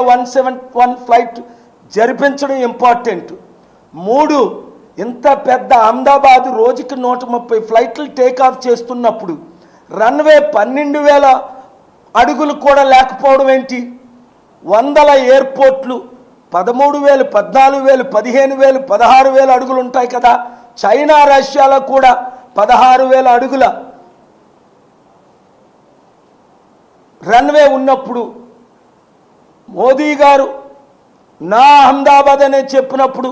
171 flight జరిపించడం important. 3, ఇంత పెద్ద అహ్మదాబాద్ రోజుకి 130 ఫ్లైట్లు టేకాఫ్ చేస్తున్నప్పుడు రన్వే 12,000 అడుగులు కూడా లేకపోవడం ఏంటి? 100 ఎయిర్పోర్ట్లు 13,000, 14,000, 15,000, 16,000 అడుగులు ఉంటాయి కదా. చైనా, రష్యాలో కూడా 16,000 అడుగుల రన్వే ఉన్నప్పుడు మోదీ గారు నా అహ్మదాబాద్ అనే చెప్పినప్పుడు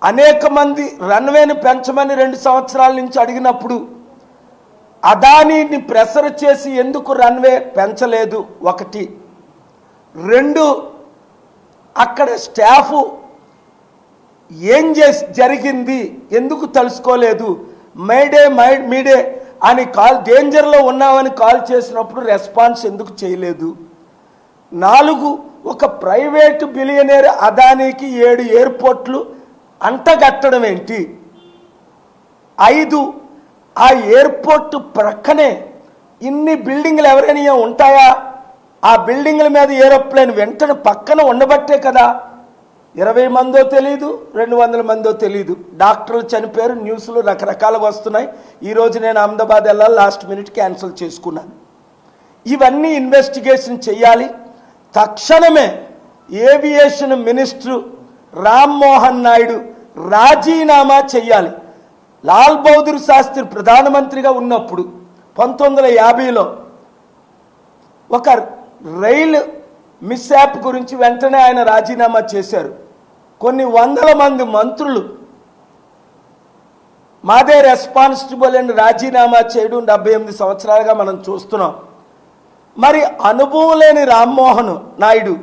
అనేక మంది రన్వేని పెంచమని 2 సంవత్సరాల నుంచి అడిగినప్పుడు అదానీని ప్రెషర్ చేసి ఎందుకు రన్వే పెంచలేదు? 1. 2, అక్కడ స్టాఫ్ ఏం జరిగింది ఎందుకు తెలుసుకోలేదు? మీడే అని డేంజర్లో ఉన్నామని కాల్ చేసినప్పుడు రెస్పాన్స్ ఎందుకు చేయలేదు? 4, ఒక ప్రైవేటు బిలియనీర్ అదానీకి 7 ఎయిర్పోర్ట్లు అంటగట్టడం ఏంటి? 5, ఆ ఎయిర్పోర్ట్ ప్రక్కనే ఇన్ని బిల్డింగ్లు ఎవరైనా ఉంటాయా? ఆ బిల్డింగ్ల మీద ఏరోప్లేన్ వెంటనే పక్కన ఉండబట్టే కదా 20 మందో తెలియదు, 200 మందో తెలియదు. డాక్టర్లు చనిపోయారు, న్యూస్లు రకరకాలుగా వస్తున్నాయి. ఈరోజు నేను అహ్మదాబాద్ వెళ్ళాలి, లాస్ట్ మినిట్ క్యాన్సిల్ చేసుకున్నాను. ఇవన్నీ ఇన్వెస్టిగేషన్ చేయాలి. తక్షణమే ఏవియేషన్ మినిస్టర్ రామ్మోహన్ నాయుడు రాజీనామా చేయాలి. లాల్ బహదూర్ శాస్త్రి ప్రధానమంత్రిగా ఉన్నప్పుడు 1950లో ఒక రైలు మిస్యాప్ గురించి వెంటనే ఆయన రాజీనామా చేశారు. కొన్ని వందల మంది మంత్రులు మాదే రెస్పాన్సిబుల్ అని రాజీనామా చేయడం 78 సంవత్సరాలుగా మనం చూస్తున్నాం. మరి అనుభవం లేని రామ్మోహన్ నాయుడు,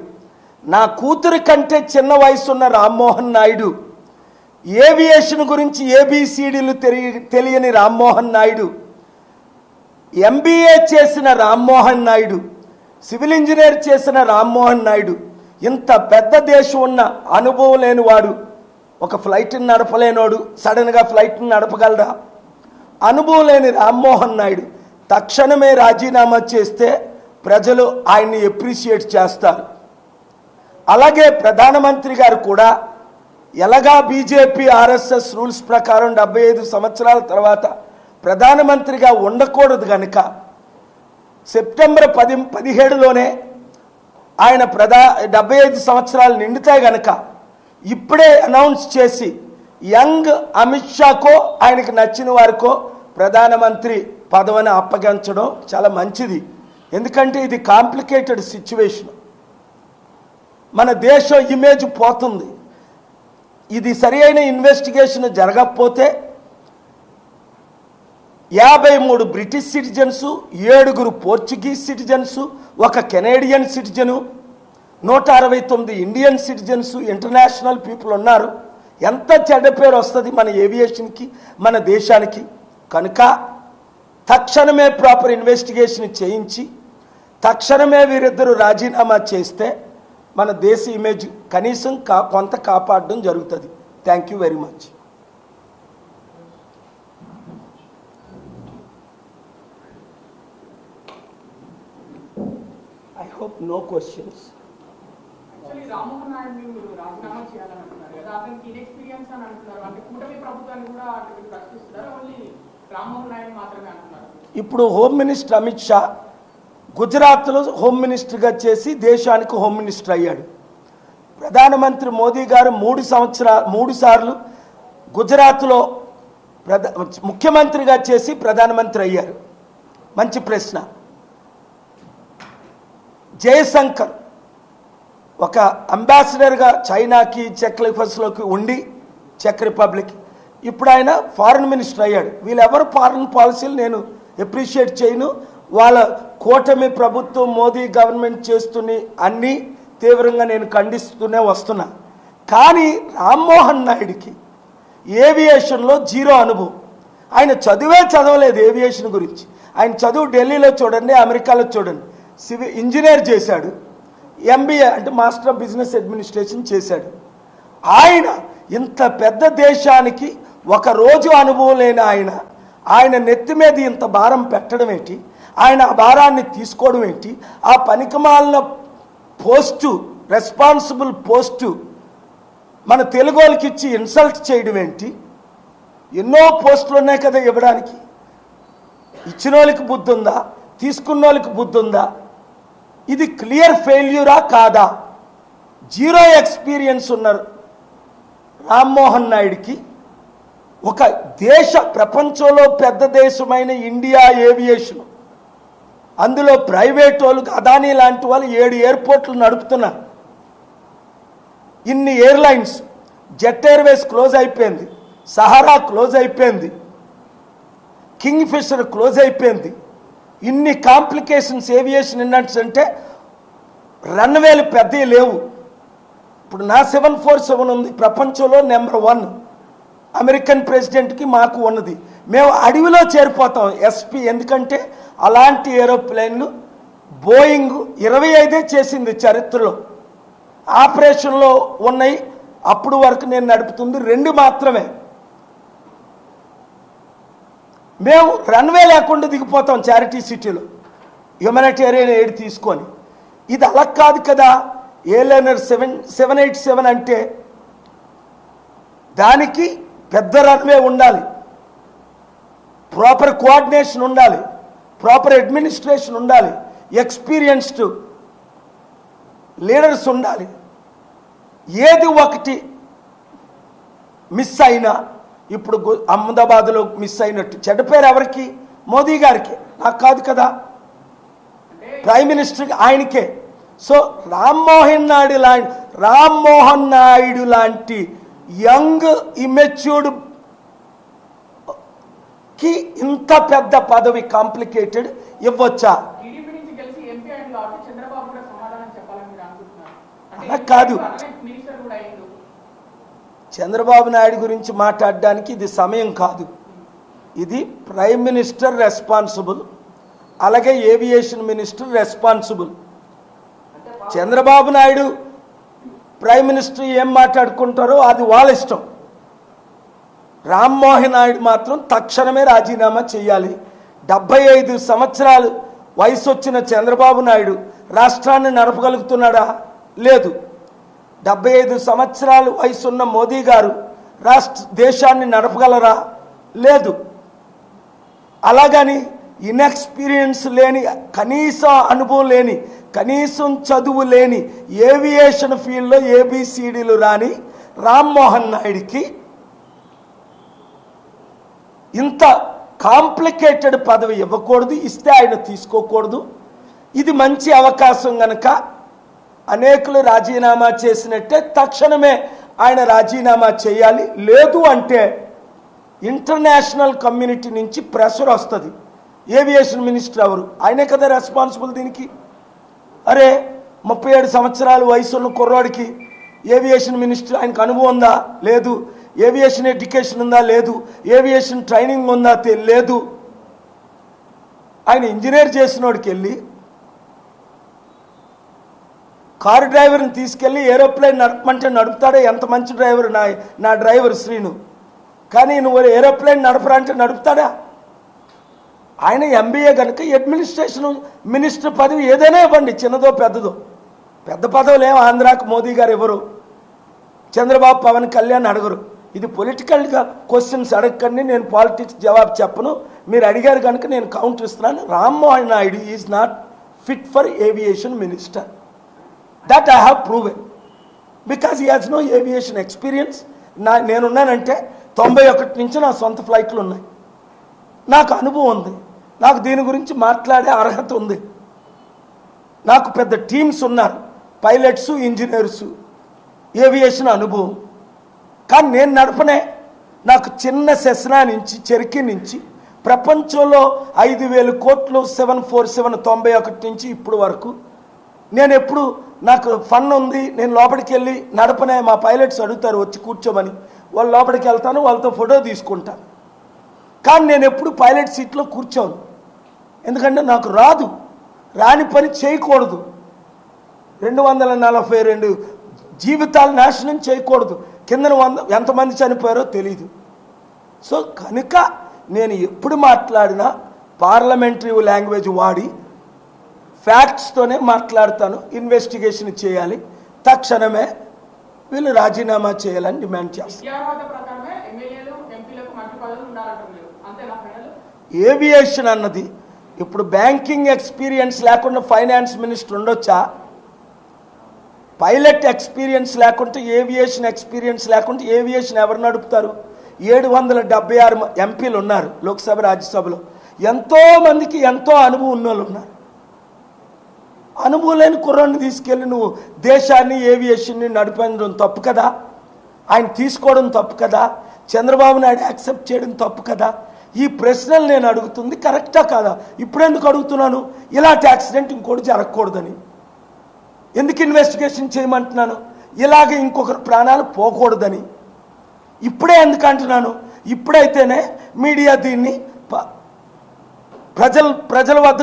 నా కూతురి కంటే చిన్న వయసున్న రామ్మోహన్ నాయుడు, ఏవియేషన్ గురించి ABCDలు తెలియని రామ్మోహన్ నాయుడు, MBA చేసిన రామ్మోహన్ నాయుడు, సివిల్ ఇంజనీర్ చేసిన రామ్మోహన్ నాయుడు, ఇంత పెద్ద దేశం ఉన్న అనుభవం లేనివాడు, ఒక ఫ్లైట్ని నడపలేనోడు సడన్గా ఫ్లైట్ని నడపగలరా? అనుభవం లేని రామ్మోహన్ నాయుడు తక్షణమే రాజీనామా చేస్తే ప్రజలు ఆయన్ని ఎప్రిషియేట్ చేస్తారు. అలాగే ప్రధానమంత్రి గారు కూడా ఎలాగా బీజేపీ RSS రూల్స్ ప్రకారం 75 సంవత్సరాల తర్వాత ప్రధానమంత్రిగా ఉండకూడదు కనుక సెప్టెంబర్ 17లోనే ఆయన 75 సంవత్సరాలు నిండుతాయి కనుక ఇప్పుడే అనౌన్స్ చేసి యంగ్ అమిత్ షాకో ఆయనకు నచ్చిన వారికో ప్రధానమంత్రి పదవిని అప్పగించడం చాలా మంచిది. ఎందుకంటే ఇది కాంప్లికేటెడ్ సిచ్యువేషన్, మన దేశం ఇమేజ్ పోతుంది. ఇది సరి అయిన ఇన్వెస్టిగేషన్ జరగకపోతే 53 British citizens, 7 Portuguese citizens, 1 Canadian citizen, 169 Indian citizens, international people ఉన్నారు. ఎంత చెడ్డ పేరు వస్తుంది మన ఏవియేషన్కి, మన దేశానికి. కనుక తక్షణమే ప్రాపర్ ఇన్వెస్టిగేషన్ చేయించి తక్షణమే వీరిద్దరూ రాజీనామా చేస్తే మన దేశ ఇమేజ్ కనీసం కొంత కాపాడడం జరుగుతుంది. Thank you very much. I hope no questions. Actually, Rammohan Naidu రాజీనామా చేయాలని అంటున్నారు కదా, అతనికి ఇన్ఎక్స్పీరియన్స్ అని అంటున్నారు. అంటే కూటమి ప్రభుత్వాన్ని కూడా ప్రశ్నిస్తున్నారు, ఓన్లీ రామ్మోహన్ నాయుడు మాత్రమే అంటున్నారు. ఇప్పుడు హోమ్ మినిస్టర్ అమిత్ షా గుజరాత్లో హోమ్ మినిస్టర్గా చేసి దేశానికి హోమ్ మినిస్టర్ అయ్యాడు. ప్రధానమంత్రి మోదీ గారు 3 సార్లు గుజరాత్లో ముఖ్యమంత్రిగా చేసి ప్రధానమంత్రి అయ్యారు. మంచి ప్రశ్న. జయశంకర్ ఒక అంబాసిడర్గా చైనాకి, చెక్ రిపబ్లిక్లోకి ఉండి, చెక్ రిపబ్లిక్, ఇప్పుడు ఆయన ఫారిన్ మినిస్టర్ అయ్యాడు. వీళ్ళెవరు ఫారిన్ పాలసీలు నేను అప్రిషియేట్ చేయను. వాళ్ళ కూటమి ప్రభుత్వం మోదీ గవర్నమెంట్ చేస్తున్న అన్నీ తీవ్రంగా నేను ఖండిస్తూనే వస్తున్నా. కానీ రామ్మోహన్ నాయుడికి ఏవియేషన్లో 0 అనుభవం. ఆయన చదవలేదు ఏవియేషన్ గురించి. ఆయన చదువు ఢిల్లీలో చూడండి, అమెరికాలో చూడండి. సివిల్ ఇంజనీర్ చేశాడు, MBA అంటే మాస్టర్ ఆఫ్ బిజినెస్ అడ్మినిస్ట్రేషన్ చేశాడు. ఆయన ఇంత పెద్ద దేశానికి 1 రోజు అనుభవం లేని ఆయన నెత్తి మీద ఇంత భారం పెట్టడం ఏంటి? ఆయన ఆ భారాన్ని తీసుకోవడం ఏంటి? ఆ పనికిమాలిన పోస్టు రెస్పాన్సిబుల్ పోస్టు మన తెలుగు వాళ్ళకి ఇచ్చి ఇన్సల్ట్ చేయడం ఏంటి? ఎన్నో పోస్టులు ఉన్నాయి కదా ఇవ్వడానికి. ఇచ్చిన వాళ్ళకి బుద్ధి ఉందా? తీసుకున్న వాళ్ళకి బుద్ధి ఉందా? ఇది క్లియర్ ఫెయిల్యూరా కాదా? జీరో ఎక్స్పీరియన్స్ ఉన్నారు రామ్మోహన్ నాయుడికి ఒక ప్రపంచంలో పెద్ద దేశమైన ఇండియా ఏవియేషన్, అందులో ప్రైవేట్ వాళ్ళకి అదానీ లాంటి వాళ్ళు 7 ఎయిర్పోర్ట్లు నడుపుతున్నారు. ఇన్ని ఎయిర్లైన్స్, జెట్ ఎయిర్వేస్ క్లోజ్ అయిపోయింది, సహారా క్లోజ్ అయిపోయింది, కింగ్ ఫిషర్ క్లోజ్ అయిపోయింది. ఇన్ని కాంప్లికేషన్స్ ఏవియేషన్ ఇండస్ట్రీ అంటే రన్వేలు పెద్దవి లేవు. ఇప్పుడు నా 747 ఉంది, ప్రపంచంలో నెంబర్ 1. అమెరికన్ ప్రెసిడెంట్కి మాకు ఉన్నది. మేము అడవిలో చేరిపోతాం ఎస్పీ, ఎందుకంటే అలాంటి ఏరోప్లేన్లు బోయింగ్ 25 చేసింది చరిత్రలో. ఆపరేషన్లో ఉన్నాయి అప్పుడు వరకు నేను నడుపుతుంది 2 మాత్రమే. మేము రన్వే లేకుండా దిగిపోతాం చారిటీ సిటీలో హ్యూమనిటేరియన్ ఎయిడ్ తీసుకొని. ఇది అలా కాదు కదా. ఏలైనర్ 787 అంటే దానికి పెద్ద రన్వే ఉండాలి, ప్రాపర్ కోఆర్డినేషన్ ఉండాలి, ప్రాపర్ అడ్మినిస్ట్రేషన్ ఉండాలి, ఎక్స్పీరియన్స్డ్ లీడర్స్ ఉండాలి. ఏది ఒకటి మిస్ అయినా, ఇప్పుడు అహ్మదాబాద్లో మిస్ అయినట్టు చెడ్డ పేరు ఎవరికి? మోదీ గారికి, నాకు కాదు కదా, ప్రైమ్ మినిస్టర్కి, ఆయనకే. సో రామ్మోహన్ నాయుడు లాంటి యంగ్ ఇమెచ్యూర్డ్ కి ఇంత పెద్ద పదవి కాంప్లికేటెడ్ ఇవ్వచ్చా? అలా కాదు. చంద్రబాబు నాయుడు గురించి మాట్లాడడానికి ఇది సమయం కాదు. ఇది ప్రైమ్ మినిస్టర్ రెస్పాన్సిబుల్, అలాగే aviation minister responsible. Chandrababu Naidu prime minister ఏం మాట్లాడుకుంటారో అది వాళ్ళ ఇష్టం. రామ్మోహన్ నాయుడు మాత్రం తక్షణమే రాజీనామా చేయాలి. 75 సంవత్సరాలు వయసు వచ్చిన చంద్రబాబు నాయుడు రాష్ట్రాన్ని నడపగలుగుతున్నాడా? లేదు. 75 సంవత్సరాలు వయసున్న మోదీ గారు దేశాన్ని నడపగలరా? లేదు. అలాగని ఇన్ఎక్స్పీరియన్స్ లేని, కనీసం అనుభవం లేని, కనీసం చదువు లేని, ఏవియేషన్ ఫీల్డ్లో ABCDలు రాని రామ్మోహన్ నాయుడికి ఇంత కాంప్లికేటెడ్ పదవి ఇవ్వకూడదు, ఇస్తే ఆయన తీసుకోకూడదు. ఇది మంచి అవకాశం గనక అనేకులు రాజీనామా చేసినట్టే తక్షణమే ఆయన రాజీనామా చేయాలి. లేదు అంటే ఇంటర్నేషనల్ కమ్యూనిటీ నుంచి ప్రెషర్ వస్తుంది. ఏవియేషన్ మినిస్టర్ ఎవరు? ఆయనే కదా రెస్పాన్సిబుల్ దీనికి. అరే 37 సంవత్సరాల వయసున్న కుర్రాడికి ఏవియేషన్ మినిస్టర్, ఆయనకు అనుభవం ఉందా? లేదు. ఏవియేషన్ ఎడ్యుకేషన్ ఉందా? లేదు. ఏవియేషన్ ట్రైనింగ్ ఉందా? లేదు. ఆయన ఇంజనీర్ చేసినోడికి వెళ్ళి కారు డ్రైవర్ని తీసుకెళ్ళి ఏరోప్లేన్ నడపమంటే నడుపుతాడే? ఎంత మంచి డ్రైవర్ నా డ్రైవర్ శ్రీను. కానీ నువ్వు ఏరోప్లేన్ నడపరా అంటే నడుపుతాడా? ఆయన MBA కనుక అడ్మినిస్ట్రేషన్ మినిస్టర్ పదవి ఏదైనా ఇవ్వండి, చిన్నదో పెద్దదో. పెద్ద పదవులు ఏమో ఆంధ్రాకు మోదీ గారు ఎవరు, చంద్రబాబు పవన్ కళ్యాణ్ అడగరు. ఇది పొలిటికల్గా క్వశ్చన్స్ అడగకండి, నేను పాలిటిక్స్ జవాబు చెప్పను. మీరు అడిగారు కనుక నేను కౌంటర్ ఇస్తున్నాను. Rammohan Naidu is not fit for aviation minister. That I have proven because he has no aviation experience. నేనున్నానంటే 91 నుంచి నా సొంత ఫ్లైట్లు ఉన్నాయి, నాకు అనుభవం ఉంది, నాకు దీని గురించి మాట్లాడే అర్హత ఉంది, నాకు పెద్ద టీమ్స్ ఉన్నారు, పైలట్స్, ఇంజనీర్సు, ఏవియేషన్ అనుభవం. కానీ నేను నడపనే. నాకు చిన్న సెస్నా నుంచి, చెర్కీ నుంచి ప్రపంచంలో 5,000 కోట్లు 747 91 నుంచి ఇప్పుడు వరకు నేను ఎప్పుడు, నాకు ఫన్ ఉంది, నేను లోపలికి వెళ్ళి నడపనే. మా పైలట్స్ అడుగుతారు వచ్చి కూర్చోమని, వాళ్ళు లోపలికి వెళ్తాను, వాళ్ళతో ఫోటో తీసుకుంటాను. కానీ నేను ఎప్పుడు పైలట్ సీట్లో కూర్చోను, ఎందుకంటే నాకు రాదు, రాని పని చేయకూడదు. 242 జీవితాలు నాశనం చేయకూడదు. కిందన ఎంతమంది చనిపోయారో తెలీదు. సో కనుక నేను ఎప్పుడు మాట్లాడినా పార్లమెంటరీ లాంగ్వేజ్ వాడి ఫ్యాక్ట్స్తోనే మాట్లాడతాను. ఇన్వెస్టిగేషన్ చేయాలి, తక్షణమే వీళ్ళు రాజీనామా చేయాలని డిమాండ్ చేస్తారు. విద్యార్హత ప్రకారమే ఎమ్మెల్యేలు ఎంపీలకు మంత్రి పదవులు ఉండాలంటారు మీరు, అంతేనా ఫైనల్? ఏవియేషన్ అన్నది ఇప్పుడు బ్యాంకింగ్ ఎక్స్పీరియన్స్ లేకుండా ఫైనాన్స్ మినిస్టర్ ఉండొచ్చా? పైలట్ ఎక్స్పీరియన్స్ లేకుంటే ఏవియేషన్ ఎక్స్పీరియన్స్ లేకుంటే ఏవియేషన్ ఎవరు నడుపుతారు? 776 ఎంపీలు ఉన్నారు లోక్సభ రాజ్యసభలో. ఎంతోమందికి ఎంతో అనుభవం ఉన్న వాళ్ళు ఉన్నారు. అనుభవం లేని కుర్రాన్ని తీసుకెళ్ళి నువ్వు దేశాన్ని ఏవియేషన్ని నడిపించడం తప్పు కదా? ఆయన తీసుకోవడం తప్పు కదా? చంద్రబాబు నాయుడు యాక్సెప్ట్ చేయడం తప్పు కదా? ఈ ప్రశ్నలు నేను అడుగుతుంది కరెక్టా కాదా? ఇప్పుడెందుకు అడుగుతున్నాను? ఇలాంటి యాక్సిడెంట్ ఇంకోటి జరగకూడదని. ఎందుకు ఇన్వెస్టిగేషన్ చేయమంటున్నాను? ఇలాగే ఇంకొకరు ప్రాణాలు పోకూడదని. ఇప్పుడే ఎందుకు అంటున్నాను? ఇప్పుడైతేనే మీడియా దీన్ని ప్రజల వద్దకు